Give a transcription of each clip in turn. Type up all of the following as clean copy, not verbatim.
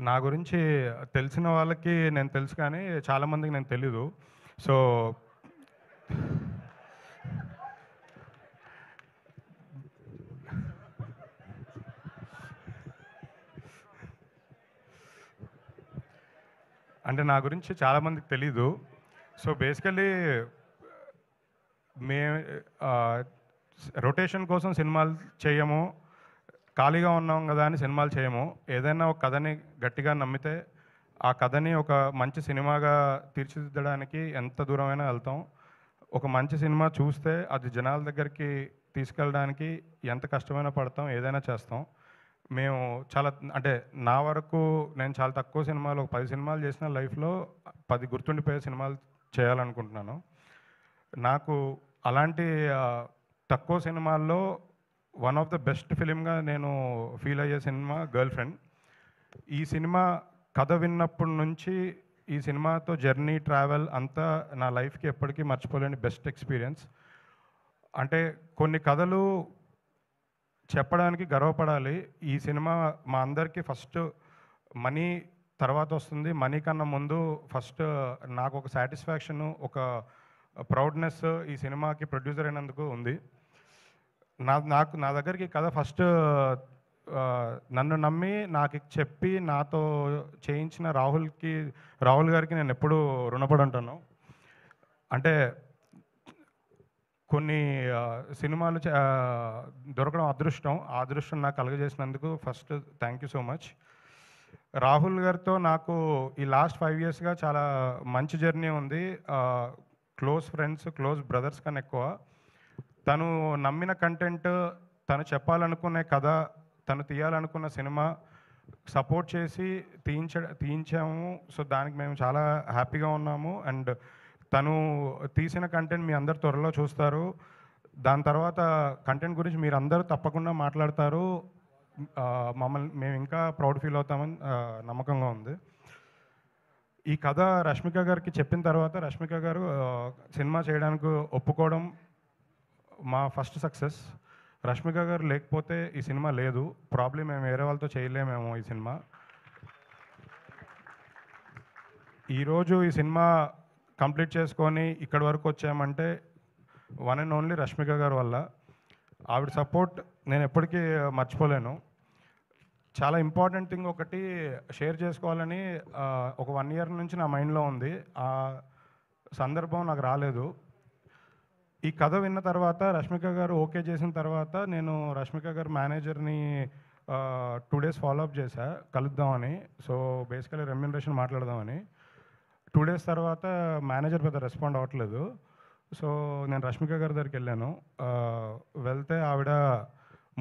నా గురించి తెలిసిన వాళ్ళకి నేను తెలుసు కానీ చాలామందికి నేను తెలీదు. సో, అంటే నా గురించి చాలామందికి తెలీదు. సో, బేసికల్లీ మే రొటేషన్ కోసం సినిమాలు చేయము. ఖాళీగా ఉన్నాం గదా అని సినిమాలు చేయము. ఏదైనా ఒక కథని గట్టిగా నమ్మితే, ఆ కథని ఒక మంచి సినిమాగా తీర్చిదిద్దడానికి ఎంత దూరమైనా వెళ్తాం. ఒక మంచి సినిమా చూస్తే అది జనాల దగ్గరికి తీసుకెళ్ళడానికి ఎంత కష్టమైనా పడతాం, ఏదైనా చేస్తాం. మేము చాలా అంటే నా వరకు నేను చాలా తక్కువ సినిమాలు ఒక 10 సినిమాలు చేసిన లైఫ్‌లో 10 గుర్తుండిపోయే సినిమాలు చేయాలనుకుంటున్నాను. నాకు అలాంటి తక్కువ సినిమాల్లో వన్ ఆఫ్ ద బెస్ట్ ఫిల్మ్‌గా నేను ఫీల్ అయ్యే సినిమా 'గర్ల్ ఫ్రెండ్'. ఈ సినిమా కథ విన్నప్పటి నుంచి ఈ సినిమాతో జర్నీ, ట్రావెల్ అంతా నా లైఫ్‌కి ఎప్పటికీ మర్చిపోలేని బెస్ట్ ఎక్స్‌పీరియన్స్. అంటే కొన్ని కథలు చెప్పడానికి గర్వపడాలి. ఈ సినిమా మా అందరికీ ఫస్ట్ మనీ తర్వాత వస్తుంది. మనీ కన్నా ముందు ఫస్ట్ నాకొక సాటిస్ఫాక్షను, ఒక ప్రౌడ్‌నెస్ ఈ సినిమాకి ప్రొడ్యూసర్ అయినందుకు ఉంది. నా దగ్గరికి కథ ఫస్ట్ నన్ను నమ్మి నాకు చెప్పి నాతో చేయించిన రాహుల్ గారికి నేను ఎప్పుడూ రుణపడి ఉంటాను. అంటే కొన్ని సినిమాలు దొరకడం అదృష్టం. ఆ అదృష్టం నాకు కలుగజేసినందుకు first thank you so much. Rahul గారితో నాకు ఈ లాస్ట్ 5 ఇయర్స్‌గా చాలా మంచి జర్నీ ఉంది. క్లోజ్ ఫ్రెండ్స్, క్లోజ్ బ్రదర్స్ కన్నా ఎక్కువ. తను నమ్మిన కంటెంట్, తను చెప్పాలనుకునే కథ, తను తీయాలనుకున్న సినిమా సపోర్ట్ చేసి తీయించాము. సో, దానికి మేము చాలా హ్యాపీగా ఉన్నాము. అండ్ తను తీసిన కంటెంట్ మీ అందరు త్వరలో చూస్తారు. దాని తర్వాత కంటెంట్ గురించి మీరందరూ తప్పకుండా మాట్లాడతారు. మేము ఇంకా ప్రౌడ్ ఫీల్ అవుతామని నమ్మకంగా ఉంది. ఈ కథ రష్మిక గారికి చెప్పిన తర్వాత రష్మిక గారు సినిమా చేయడానికి ఒప్పుకోవడం మా ఫస్ట్ సక్సెస్. రష్మిక గారు లేకపోతే ఈ సినిమా లేదు. ప్రాబ్లీ మేము వేరే వాళ్ళతో చేయలేమేమో ఈ సినిమా. ఈరోజు ఈ సినిమా కంప్లీట్ చేసుకొని ఇక్కడి వరకు వచ్చామంటే వన్ అండ్ ఓన్లీ రష్మిక గారి వల్ల. ఆవిడ సపోర్ట్ నేను ఎప్పటికీ మర్చిపోలేను. చాలా ఇంపార్టెంట్ థింగ్ ఒకటి షేర్ చేసుకోవాలని ఒక 1 ఇయర్ నుంచి నా మైండ్లో ఉంది. ఆ సందర్భం నాకు రాలేదు. ఈ కథ విన్న తర్వాత రష్మిక గారు ఓకే చేసిన తర్వాత నేను రష్మిక గారి మేనేజర్ని 2 డేస్ ఫాలోఅప్ చేశా కలుద్దామని. సో, బేసికలీ రెమ్యూనరేషన్ మాట్లాడదామని. 2 డేస్ తర్వాత మేనేజర్ పెద్ద రెస్పాండ్ అవ్వట్లేదు. సో, నేను రష్మిక గారి దగ్గరికి వెళ్ళాను. వెళ్తే ఆవిడ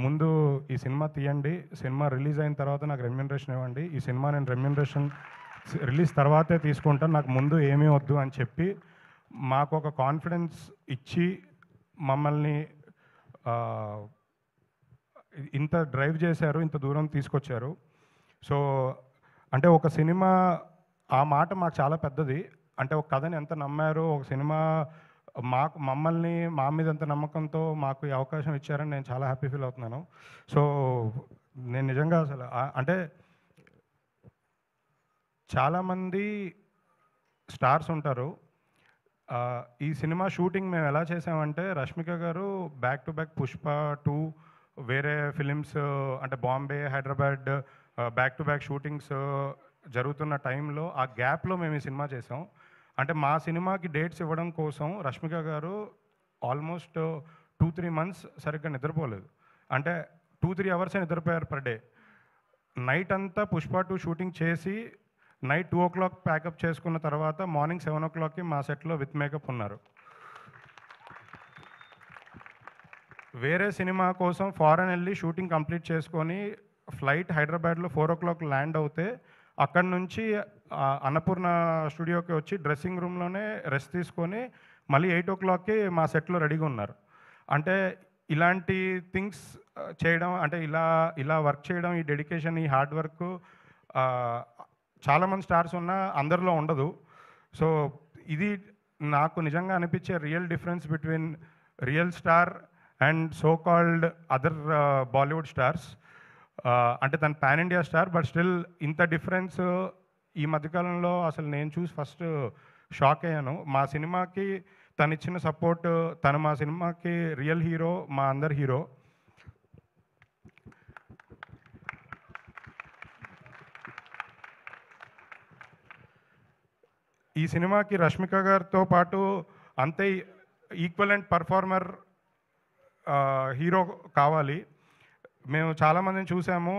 ముందు ఈ సినిమా తీయండి, సినిమా రిలీజ్ అయిన తర్వాత నాకు రెమ్యూనరేషన్ ఇవ్వండి. ఈ సినిమా నేను రెమ్యూనరేషన్ రిలీజ్ తర్వాతే తీసుకుంటాను, నాకు ముందు ఏమీ వద్దు అని చెప్పి మాకు ఒక కాన్ఫిడెన్స్ ఇచ్చి మమ్మల్ని ఇంత డ్రైవ్ చేశారు, ఇంత దూరం తీసుకొచ్చారు. సో, అంటే ఒక సినిమా ఆ మాట మాకు చాలా పెద్దది. అంటే ఒక కథని ఎంత నమ్మారు, ఒక సినిమా మమ్మల్ని మా మీద ఎంత నమ్మకంతో మాకు ఈ అవకాశం ఇచ్చారని నేను చాలా హ్యాపీ ఫీల్ అవుతున్నాను. సో, నేను నిజంగా అసలు అంటే చాలామంది స్టార్స్ ఉంటారు. ఈ సినిమా షూటింగ్ మేము ఎలా చేసామంటే రష్మిక గారు బ్యాక్ టు బ్యాక్ 'పుష్ప 2' వేరే ఫిలిమ్స్ అంటే Bombay, Hyderabad back to back shootings జరుగుతున్న టైంలో ఆ గ్యాప్లో మేము ఈ సినిమా చేసాం. అంటే మా సినిమాకి డేట్స్ ఇవ్వడం కోసం రష్మిక గారు ఆల్మోస్ట్ 2-3 మంత్స్ సరిగ్గా నిద్రపోలేదు. అంటే 2-3 అవర్సే నిద్రపోయారు పర్ డే. నైట్ అంతా 'పుష్ప 2' షూటింగ్ చేసి నైట్ 2:00 ప్యాకప్ చేసుకున్న తర్వాత మార్నింగ్ 7:00కి మా సెట్లో విత్ మేకప్ ఉన్నారు. వేరే సినిమా కోసం ఫారెన్ వెళ్ళి షూటింగ్ కంప్లీట్ చేసుకొని ఫ్లైట్ హైదరాబాద్లో 4:00 ల్యాండ్ అవుతే అక్కడి నుంచి అన్నపూర్ణ స్టూడియోకి వచ్చి డ్రెస్సింగ్ రూమ్లోనే రెస్ట్ తీసుకొని మళ్ళీ 8:00కి మా సెట్లో రెడీగా ఉన్నారు. అంటే ఇలాంటి థింగ్స్ చేయడం, అంటే ఇలా వర్క్ చేయడం, ఈ డెడికేషన్, ఈ హార్డ్ వర్క్ చాలామంది స్టార్స్ ఉన్నా అందరిలో ఉండదు. సో, ఇది నాకు నిజంగా అనిపించే real difference between real star and so called other Bollywood stars. అంటే తను pan India star, but still ఇంత డిఫరెన్స్ ఈ మధ్యకాలంలో అసలు నేను చూసి ఫస్ట్ షాక్ అయ్యాను. మా సినిమాకి తను ఇచ్చిన సపోర్ట్, తను మా సినిమాకి రియల్ హీరో, మా అందరి హీరో. ఈ సినిమాకి రష్మిక గారితో పాటు అంతే ఈక్వలెంట్ పర్ఫార్మర్ హీరో కావాలి. మేము చాలామందిని చూసాము.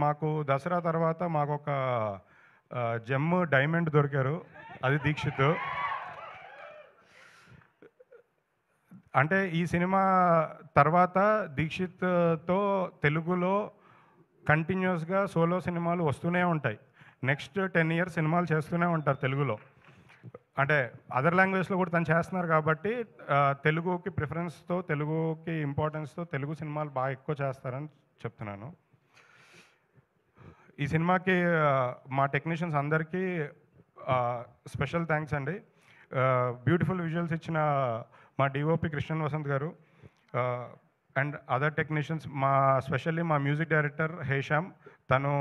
మాకు దసరా తర్వాత మాకు ఒక జెమ్ డైమండ్ దొరికారు, అది దీక్షిత్. అంటే ఈ సినిమా తర్వాత దీక్షిత్తో తెలుగులో కంటిన్యూస్గా సోలో సినిమాలు వస్తూనే ఉంటాయి. నెక్స్ట్ 10 years సినిమాలు చేస్తూనే ఉంటారు తెలుగులో. అంటే అదర్ లాంగ్వేజ్లో కూడా తను చేస్తున్నారు కాబట్టి తెలుగుకి ప్రిఫరెన్స్తో, తెలుగుకి ఇంపార్టెన్స్తో తెలుగు సినిమాలు బాగా ఎక్కువ చేస్తారని చెప్తున్నాను. ఈ సినిమాకి మా టెక్నీషియన్స్ అందరికీ స్పెషల్ థ్యాంక్స్ అండి. బ్యూటిఫుల్ విజువల్స్ ఇచ్చిన మా డిఓపి కృష్ణన్ వసంత్ గారు అండ్ అదర్ టెక్నీషియన్స్, స్పెషల్లీ మా మ్యూజిక్ డైరెక్టర్ హేషామ్. తను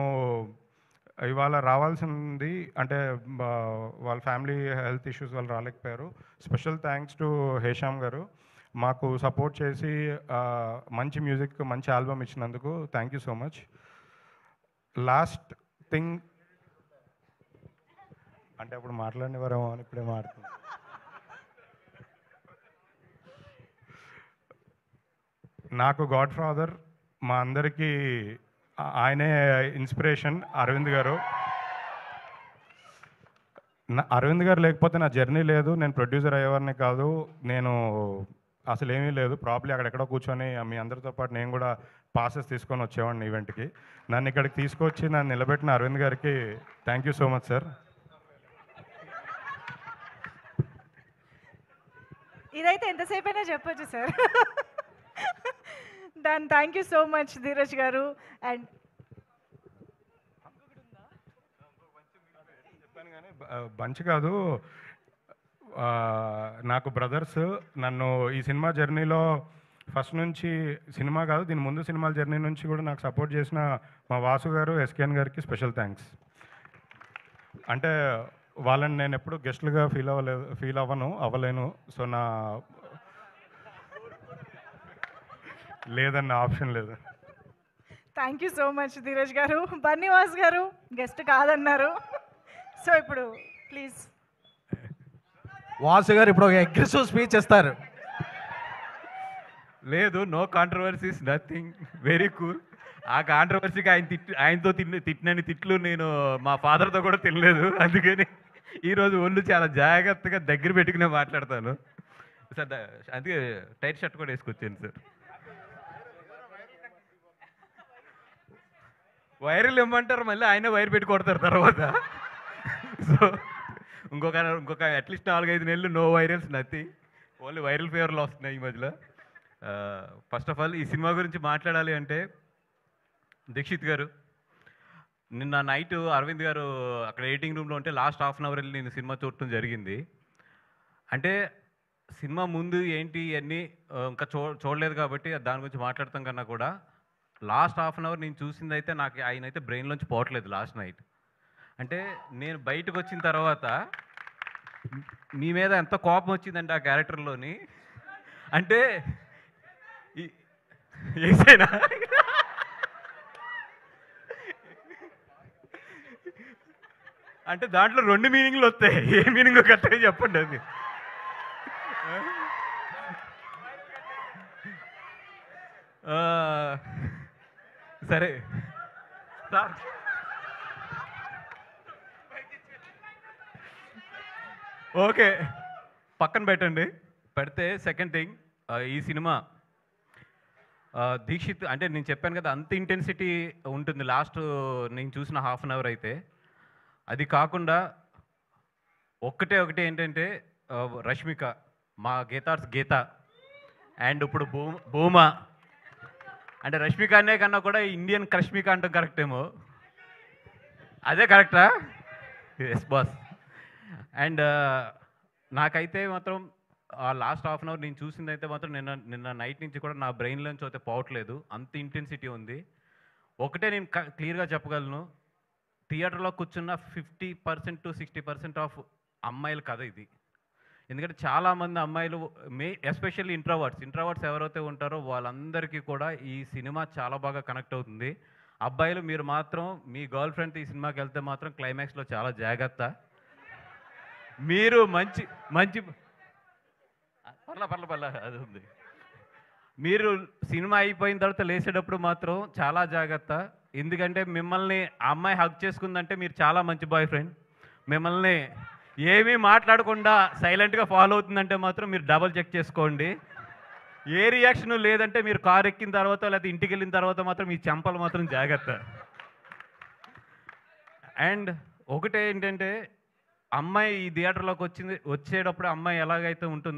ఇవాళ రావాల్సింది, అంటే వాళ్ళ ఫ్యామిలీ హెల్త్ ఇష్యూస్ వాళ్ళు రాలేకపోయారు. స్పెషల్ థ్యాంక్స్ టు హేషామ్ గారు, మాకు సపోర్ట్ చేసి మంచి మ్యూజిక్, మంచి ఆల్బమ్ ఇచ్చినందుకు thank you so much. Last thing అంటే అప్పుడు మాట్లాడినవారేమో అని ఇప్పుడే మాట్లాడుతుంది. నాకు గాడ్ ఫాదర్, మా అందరికీ ఆయనే ఇన్స్పిరేషన్, అరవింద్ గారు. అరవింద్ గారు లేకపోతే నా జర్నీ లేదు, నేను ప్రొడ్యూసర్ అయ్యేవారిని కాదు, నేను అసలు ఏమీ లేదు. ప్రాబ్లీ అక్కడెక్కడో కూర్చొని మీ అందరితో పాటు నేను కూడా పాసెస్ తీసుకొని వచ్చేవాడిని ఈవెంట్కి. నన్ను ఇక్కడికి తీసుకొచ్చి నన్ను నిలబెట్టిన అరవింద్ గారికి thank you so much sir. ఇదైతే ఎంతసేపు అయినా చెప్పొచ్చు సార్. దాని thank you so much Dheeraj గారు. అండ్ చెప్పాను కానీ బంచ్ కాదు, నాకు బ్రదర్స్. నన్ను ఈ సినిమా జర్నీలో ఫస్ట్ నుంచి, సినిమా కాదు దీని ముందు సినిమాల జర్నీ నుంచి కూడా నాకు సపోర్ట్ చేసిన మా వాసు గారు, ఎస్కేఎన్ గారికి స్పెషల్ థ్యాంక్స్. అంటే వాళ్ళని నేను ఎప్పుడు గెస్ట్లుగా ఫీల్ అవ్వలేను. సో లేదన్న ఆప్షన్ లేదు. Thank you so much Dheeraj గారు. బన్నీవాస్ గారు గెస్ట్ కాదన్నారు. సో ఇప్పుడు ప్లీజ్ వాసు గారు ఇప్పుడు ఒక అగ్రెసివ్ స్పీచ్ ఇస్తారు. లేదు, no controversies, nothing, very cool. ఆ కాంట్రవర్సీకి ఆయనతో తిట్టినని తిట్లు నేను మా ఫాదర్తో కూడా తినలేదు. అందుకని ఈరోజు ఒళ్ళు చాలా జాగ్రత్తగా దగ్గర పెట్టుకునే మాట్లాడతాను సార్. అందుకే టైట్ షర్ట్ కూడా వేసుకొచ్చాను సార్. వైరల్ ఇమ్మంటారు, మళ్ళీ ఆయన వైర్ పెట్టి కొడతారు తర్వాత. సో ఇంకొక అట్లీస్ట్ 4-5 నెలలు no virals, nothing, only viral ఫీవర్లు వస్తున్నాయి ఈ మధ్యలో. ఫస్ట్ ఆఫ్ ఆల్ ఈ సినిమా గురించి మాట్లాడాలి అంటే, దీక్షిత్ గారు నిన్న నైట్ అరవింద్ గారు అక్కడ ఎడిటింగ్ రూమ్లో ఉంటే లాస్ట్ హాఫ్ అన్ అవర్ వెళ్ళి నేను సినిమా చూడటం జరిగింది. అంటే సినిమా ముందు ఏంటి ఇవన్నీ ఇంకా చూడలేదు కాబట్టి దాని గురించి మాట్లాడతాం కన్నా కూడా లాస్ట్ హాఫ్ అన్ అవర్ నేను చూసింది అయితే నాకు ఆయన అయితే బ్రెయిన్లోంచి పోవట్లేదు లాస్ట్ నైట్. అంటే నేను బయటకు వచ్చిన తర్వాత మీ మీద ఎంత కోపం వచ్చిందంటే ఆ క్యారెక్టర్లోని, అంటే ఏసైనా అంటే దాంట్లో 2 మీనింగ్లు వస్తాయి. ఏ మీనింగ్ కరెక్ట్గా చెప్పండి అది. సరే సార్, ఓకే పక్కన పెట్టండి. పెడితే సెకండ్ థింగ్, ఈ సినిమా దీక్షిత్ అంటే నేను చెప్పాను కదా అంత ఇంటెన్సిటీ ఉంటుంది లాస్ట్ నేను చూసిన హాఫ్ అన్ అవర్ అయితే. అది కాకుండా ఒకటే ఏంటంటే రష్మిక, మా గీతార్స్ గీత, అండ్ ఇప్పుడు భూమా. అంటే రష్మిక అనే కన్నా కూడా ఇండియన్ రష్మిక అంటాం కరెక్ట్ ఏమో, అదే కరెక్టా? Yes boss. అండ్ నాకైతే మాత్రం ఆ లాస్ట్ హాఫ్ అన్ అవర్ నేను చూసింది అయితే మాత్రం నిన్న నైట్ నుంచి కూడా నా బ్రెయిన్లోంచి అయితే పోవట్లేదు, అంత ఇంటెన్సిటీ ఉంది. ఒకటే నేను క్లియర్గా చెప్పగలను, థియేటర్లో కూర్చున్న 50% to 60% ఆఫ్ అమ్మాయిల కథ ఇది. ఎందుకంటే చాలామంది అమ్మాయిలు ఎస్పెషల్లీ ఇంట్రోవర్ట్స్ ఎవరైతే ఉంటారో వాళ్ళందరికీ కూడా ఈ సినిమా చాలా బాగా కనెక్ట్ అవుతుంది. అబ్బాయిలు మీరు మాత్రం మీ గర్ల్ ఫ్రెండ్తో ఈ సినిమాకి వెళ్తే మాత్రం క్లైమాక్స్లో చాలా జాగ్రత్త. మీరు మంచి మంచి పర్ల అది ఉంది. మీరు సినిమా అయిపోయిన తర్వాత లేచేటప్పుడు మాత్రం చాలా జాగ్రత్త. ఎందుకంటే మిమ్మల్ని ఆ అమ్మాయి హగ్ చేసుకుందంటే మీరు చాలా మంచి బాయ్ ఫ్రెండ్. మిమ్మల్ని ఏమీ మాట్లాడకుండా సైలెంట్గా ఫాలో అవుతుందంటే మాత్రం మీరు డబల్ చెక్ చేసుకోండి. ఏ రియాక్షన్ లేదంటే మీరు కారు ఎక్కిన తర్వాత లేకపోతే ఇంటికి వెళ్ళిన తర్వాత మాత్రం మీ చెంపలు మాత్రం జాగ్రత్త. అండ్ ఒకటే ఏంటంటే, అమ్మాయి ఈ థియేటర్లోకి వచ్చేటప్పుడు అమ్మాయి ఎలాగైతే ఉంటుందో